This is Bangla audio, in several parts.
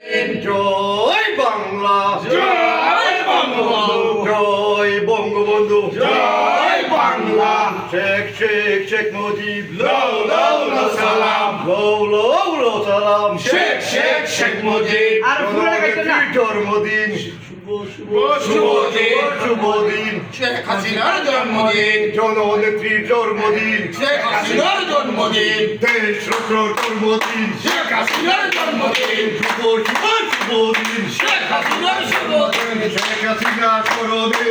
জয় বাংলা, জয় বঙ্গবন্ধু, জয় বঙ্গবন্ধু, জয় বাংলা। শেখ শেখ শেখ মুজিব, লও লও লও সালাম, লও লও লও সালাম। শেখ শেখ শেখ মুজিব। আর ফুলের কাছে না। জন্মদিন, শুভ দিন, শুভ দিন। শেখ হাসিনার জন্মদিন, জননেত্রীর জন্মদিন, শেখ হাসিনার জন্মদিন, দেশ রক্ষার জন্মদিন। শেখ হাসিনার জন্মদিন, শুভ শুভ শুভ দিন। শেখ হাসিনার শুভ দিন। শেখ হাসিনা স্মরণে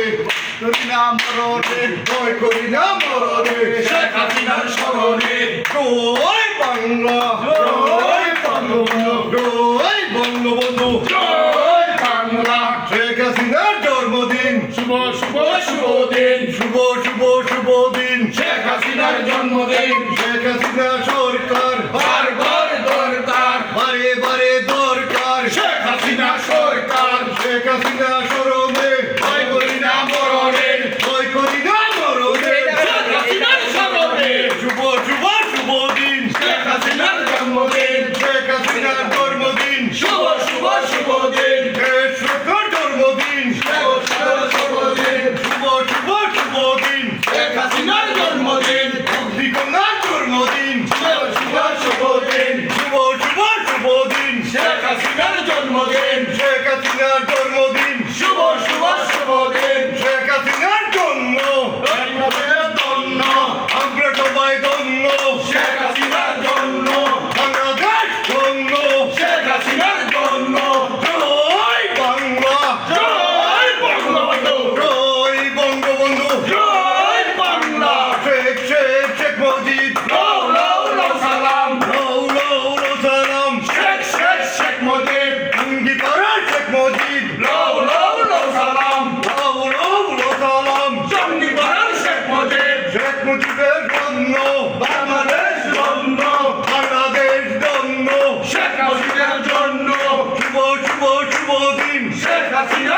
করি না মরণে, ভয় করি না মরণে। শেখ হাসিনার স্মরণে জয় বাংলা, জয় বঙ্গবন্ধু, জয় বঙ্গবন্ধু, জয় বাংলা। শেখ হাসিনার জন্মদিন, শুভ শুভ শুভ দিন, শুভ শুভ শুভ দিন। শেখ হাসিনার জন্মদিন, শেখ হাসিনা সরকার বারবার দরকার, বারে বারে দরকার। শেখ হাসিনা সরকার, শেখ হাসিনা স্মরণে ভয় করি না মরণে, ভয় করি না মরণে। শেখ হাসিনার স্মরণে শুভ শুভ শুভ দিন। শেখ হাসিনার জন্মদিন, শেখ হাসিনার জন্মদিন, শুভ শুভ শুভ দিন, দেশ রক্ষার জন্মদিন। শুভ শুভ শুভ দিন, শুভ শুভ শুভ দিন। শেখ হাসিনার জন্মদিন, বিকনার জন্মদিন, শুভ শুভ শুভ দিন, শুভ শুভ শুভ দিন। শেখ হাসিনার জন্মদিন, শেখ হাসিনার জন্মদিন, শুভ শুভ শুভ দিন। শেখ হাসিনার জন্য ধন্য আমরা সবাই ধন্য। শেখ হাসিনার জন্য, বাংলাদেশ ধন্য। শেখ হাসিনার জন্য, জয় বাংলা, জয় বঙ্গবন্ধু, জয় বঙ্গবন্ধু, জয় বাংলা। শেখ শেখ শেখ মুজিব, লও লও লও সালাম, লও লও লও সালাম। শেখ শেখ শেখ মুজিব, অঙ্গীকার শেখ মুজিব, লও লও লও সালাম, লও লও লও সালাম। চণ্ডীগড়ের শেখ মুজিব, শেখ মুজিবের জন্য বাংলাদেশ ধন্য, বাংলাদেশ ধন্য। শেখ হাসিনার জন্য, শুভ শুভ শুভ দিন। শেখ হাসিনা